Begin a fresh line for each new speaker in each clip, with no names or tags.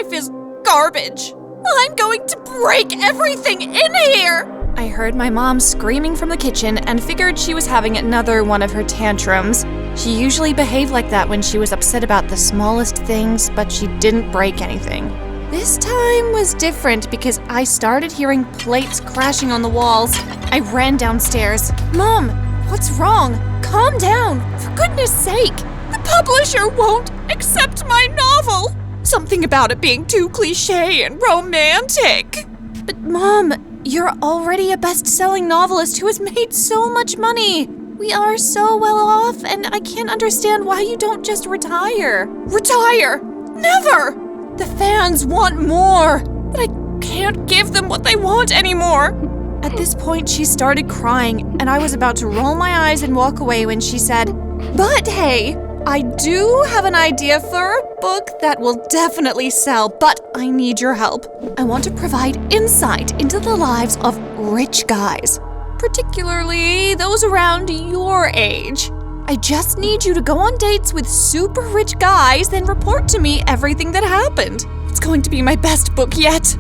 life is garbage. I'm going to break everything in here! I heard my mom screaming from the kitchen and figured she was having another one of her tantrums. She usually behaved like that when she was upset about the smallest things, but she didn't break anything. This time was different because I started hearing plates crashing on the walls. I ran downstairs. Mom, what's wrong? Calm down, for goodness sake. The publisher won't accept my novel. Something about it being too cliché and romantic. But Mom, you're already a best-selling novelist who has made so much money. We are so well off, and I can't understand why you don't just retire. Retire? Never! The fans want more, but I can't give them what they want anymore. At this point, she started crying, and I was about to roll my eyes and walk away when she said, "But hey, I do have an idea for a book that will definitely sell, but I need your help. I want to provide insight into the lives of rich guys, particularly those around your age. I just need you to go on dates with super rich guys, then report to me everything that happened. It's going to be my best book yet.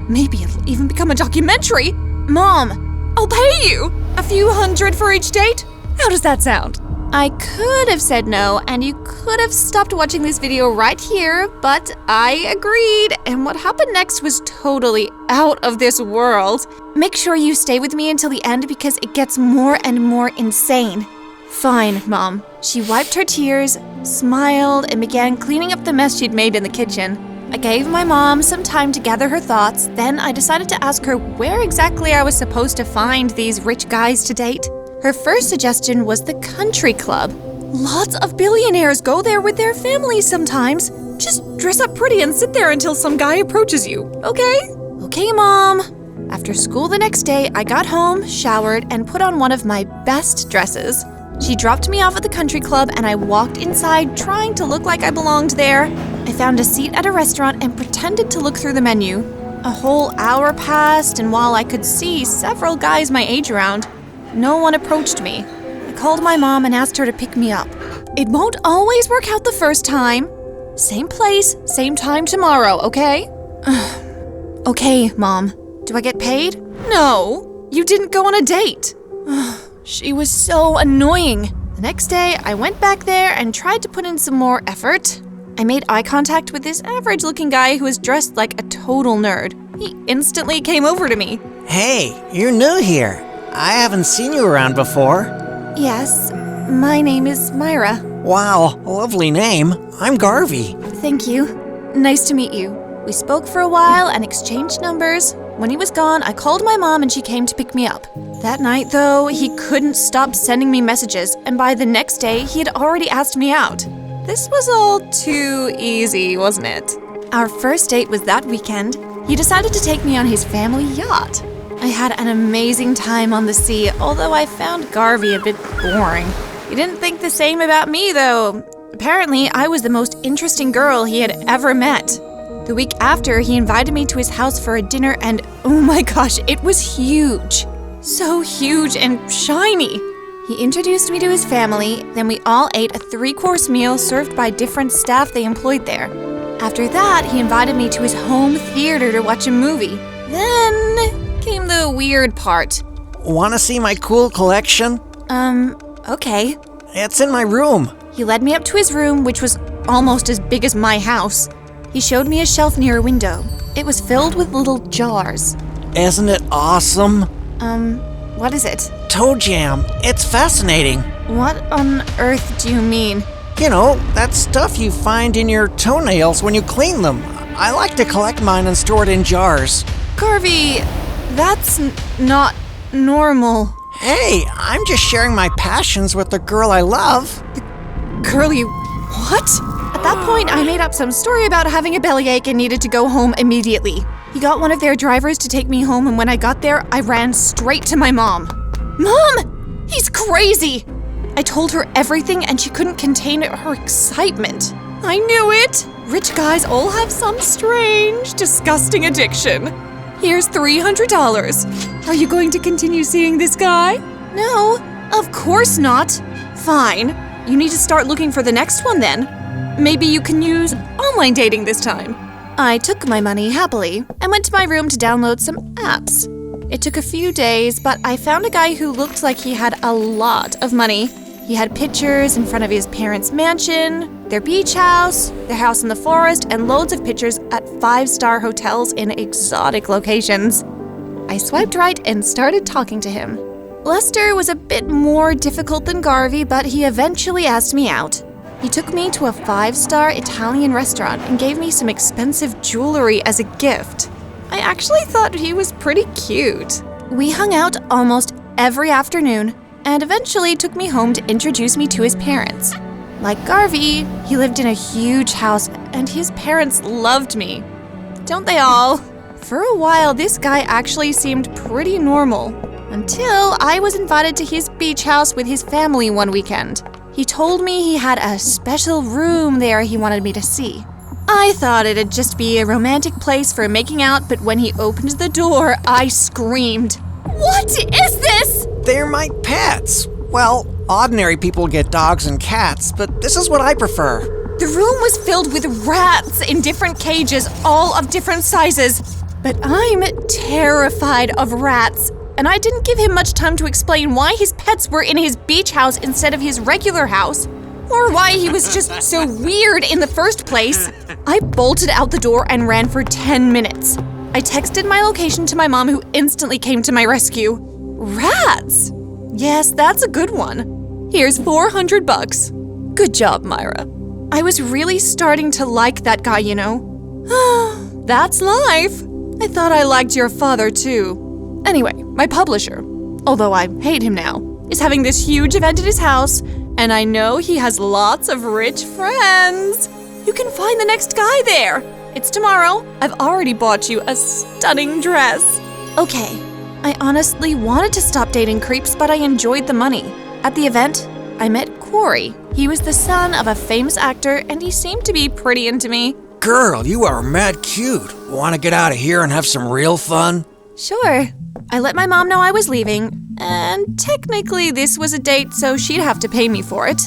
Maybe it'll even become a documentary. Mom, I'll pay you a few $100 for each date. How does that sound?" I could have said no, and you could have stopped watching this video right here, but I agreed, and what happened next was totally out of this world. Make sure you stay with me until the end because it gets more and more insane. Fine, Mom. She wiped her tears, smiled, and began cleaning up the mess she'd made in the kitchen. I gave my mom some time to gather her thoughts, then I decided to ask her where exactly I was supposed to find these rich guys to date. Her first suggestion was the country club. Lots of billionaires go there with their families sometimes. Just dress up pretty and sit there until some guy approaches you, okay? Okay, Mom. After school the next day, I got home, showered, and put on one of my best dresses. She dropped me off at the country club and I walked inside trying to look like I belonged there. I found a seat at a restaurant and pretended to look through the menu. A whole hour passed, and while I could see several guys my age around, no one approached me. I called my mom and asked her to pick me up. It won't always work out the first time. Same place, same time tomorrow, okay? Okay, Mom. Do I get paid? No, you didn't go on a date. She was so annoying. The next day, I went back there and tried to put in some more effort. I made eye contact with this average-looking guy who was dressed like a total nerd. He instantly came over to me.
Hey, you're new here. I haven't seen you around before.
Yes, my name is Myra.
Wow, lovely name. I'm Garvey.
Thank you. Nice to meet you. We spoke for a while and exchanged numbers. When he was gone, I called my mom and she came to pick me up. That night, though, he couldn't stop sending me messages, and by the next day, he had already asked me out. This was all too easy, wasn't it? Our first date was that weekend. He decided to take me on his family yacht. I had an amazing time on the sea, although I found Garvey a bit boring. He didn't think the same about me, though. Apparently, I was the most interesting girl he had ever met. The week after, he invited me to his house for a dinner, and oh my gosh, it was huge. So huge and shiny. He introduced me to his family, then we all ate a 3-course meal served by different staff they employed there. After that, he invited me to his home theater to watch a movie. Then came the weird part.
Want to see my cool collection?
Okay.
It's in my room.
He led me up to his room, which was almost as big as my house. He showed me a shelf near a window. It was filled with little jars.
Isn't it awesome?
What is it?
Toe jam. It's fascinating.
What on earth do you mean?
You know, that stuff you find in your toenails when you clean them. I like to collect mine and store it in jars.
Garvey, that's not normal.
Hey, I'm just sharing my passions with the girl I love.
Girl, you... what? At that point, I made up some story about having a bellyache and needed to go home immediately. He got one of their drivers to take me home, and when I got there, I ran straight to my mom. Mom! He's crazy! I told her everything, and she couldn't contain her excitement. I knew it! Rich guys all have some strange, disgusting addiction. Here's $300. Are you going to continue seeing this guy? No, of course not. Fine. You need to start looking for the next one then. Maybe you can use online dating this time. I took my money happily and went to my room to download some apps. It took a few days, but I found a guy who looked like he had a lot of money. He had pictures in front of his parents' mansion, their beach house, their house in the forest, and loads of pictures at 5-star hotels in exotic locations. I swiped right and started talking to him. Lester was a bit more difficult than Garvey, but he eventually asked me out. He took me to a 5-star Italian restaurant and gave me some expensive jewelry as a gift. I actually thought he was pretty cute. We hung out almost every afternoon and eventually took me home to introduce me to his parents. Like Garvey, he lived in a huge house and his parents loved me. Don't they all? For a while, this guy actually seemed pretty normal until I was invited to his beach house with his family one weekend. He told me he had a special room there he wanted me to see. I thought it'd just be a romantic place for making out, but when he opened the door, I screamed. What is this?
They're my pets. Well, ordinary people get dogs and cats, but this is what I prefer.
The room was filled with rats in different cages, all of different sizes. But I'm terrified of rats, and I didn't give him much time to explain why his pets were in his beach house instead of his regular house, or why he was just so weird in the first place. I bolted out the door and ran for 10 minutes. I texted my location to my mom, who instantly came to my rescue. Rats! Yes, that's a good one. Here's $400. Good job, Myra. I was really starting to like that guy, you know. That's life. I thought I liked your father, too. Anyway, my publisher, although I hate him now, is having this huge event at his house, and I know he has lots of rich friends. You can find the next guy there. It's tomorrow. I've already bought you a stunning dress. Okay, I honestly wanted to stop dating creeps, but I enjoyed the money. At the event, I met Corey. He was the son of a famous actor, and he seemed to be pretty into me.
Girl, you are mad cute. Want to get out of here and have some real fun?
Sure. I let my mom know I was leaving, and technically this was a date, so she'd have to pay me for it.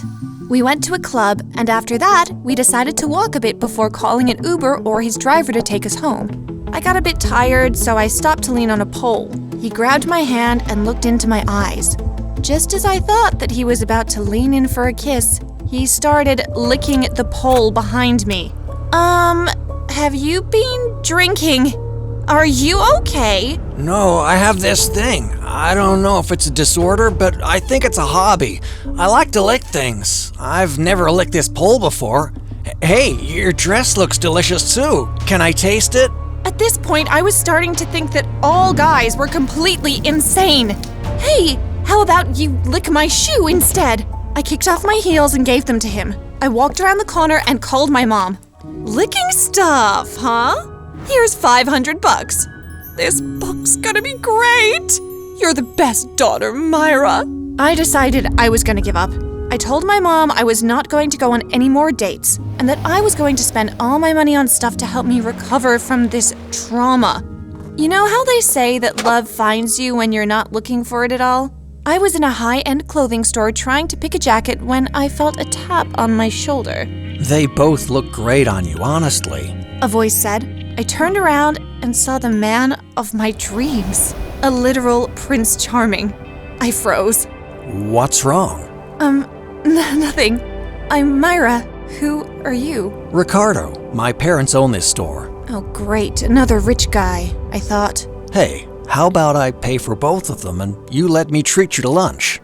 We went to a club, and after that, we decided to walk a bit before calling an Uber or his driver to take us home. I got a bit tired, so I stopped to lean on a pole. He grabbed my hand and looked into my eyes. Just as I thought that he was about to lean in for a kiss, he started licking the pole behind me. Have you been drinking? Are you okay?
No, I have this thing. I don't know if it's a disorder, but I think it's a hobby. I like to lick things. I've never licked this pole before. Hey, your dress looks delicious too. Can I taste it?
At this point, I was starting to think that all guys were completely insane. Hey, how about you lick my shoe instead? I kicked off my heels and gave them to him. I walked around the corner and called my mom. Licking stuff, huh? Here's $500. This book's gonna be great. You're the best daughter, Myra. I decided I was gonna give up. I told my mom I was not going to go on any more dates, and that I was going to spend all my money on stuff to help me recover from this trauma. You know how they say that love finds you when you're not looking for it at all? I was in a high-end clothing store trying to pick a jacket when I felt a tap on my shoulder.
They both look great on you, honestly.
A voice said. I turned around and saw the man of my dreams. A literal Prince Charming. I froze.
What's wrong?
Nothing. I'm Myra. Who are you?
Ricardo. My parents own this store.
Oh, great. Another rich guy, I thought.
Hey, how about I pay for both of them and you let me treat you to lunch?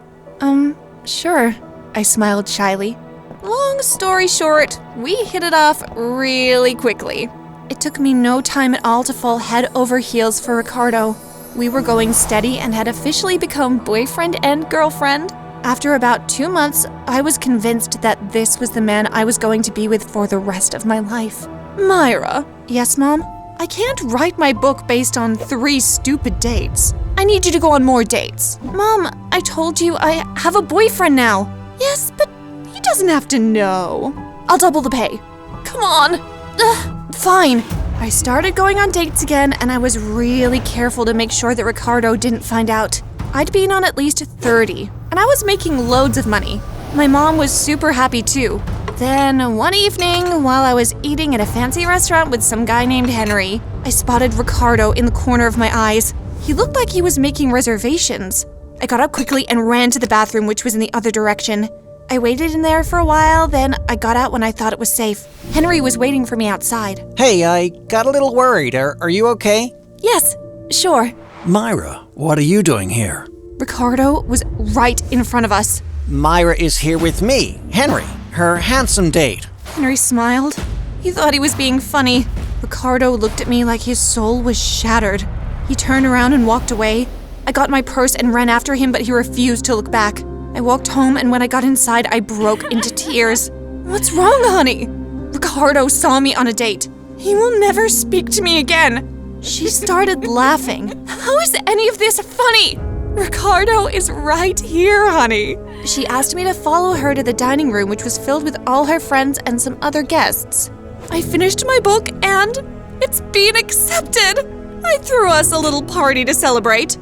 Sure. I smiled shyly. Long story short, we hit it off really quickly. It took me no time at all to fall head over heels for Ricardo. We were going steady and had officially become boyfriend and girlfriend. After about 2 months, I was convinced that this was the man I was going to be with for the rest of my life. Myra. Yes, Mom? I can't write my book based on 3 stupid dates. I need you to go on more dates. Mom, I told you I have a boyfriend now. Yes, but he doesn't have to know. I'll double the pay. Come on. Fine. I started going on dates again, and I was really careful to make sure that Ricardo didn't find out. I'd been on at least 30, and I was making loads of money. My mom was super happy too. Then, one evening, while I was eating at a fancy restaurant with some guy named Henry, I spotted Ricardo in the corner of my eyes. He looked like he was making reservations. I got up quickly and ran to the bathroom, which was in the other direction. I waited in there for a while, then I got out when I thought it was safe. Henry was waiting for me outside.
Hey, I got a little worried. Are you okay?
Yes, sure.
Myra, what are you doing here?
Ricardo was right in front of us.
Myra is here with me, Henry, her handsome date.
Henry smiled. He thought he was being funny. Ricardo looked at me like his soul was shattered. He turned around and walked away. I got my purse and ran after him, but he refused to look back. I walked home, and when I got inside, I broke into tears. What's wrong, honey? Ricardo saw me on a date. He will never speak to me again. She started laughing. How is any of this funny? Ricardo is right here, honey. She asked me to follow her to the dining room, which was filled with all her friends and some other guests. I finished my book, and it's been accepted. I threw us a little party to celebrate.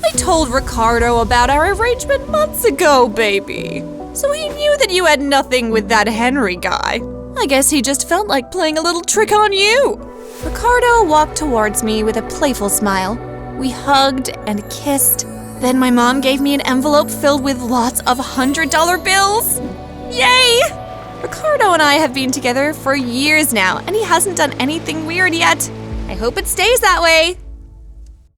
I told Ricardo about our arrangement months ago, baby. So he knew that you had nothing with that Henry guy. I guess he just felt like playing a little trick on you. Ricardo walked towards me with a playful smile. We hugged and kissed. Then my mom gave me an envelope filled with lots of $100 bills. Yay! Ricardo and I have been together for years now, and he hasn't done anything weird yet. I hope it stays that way.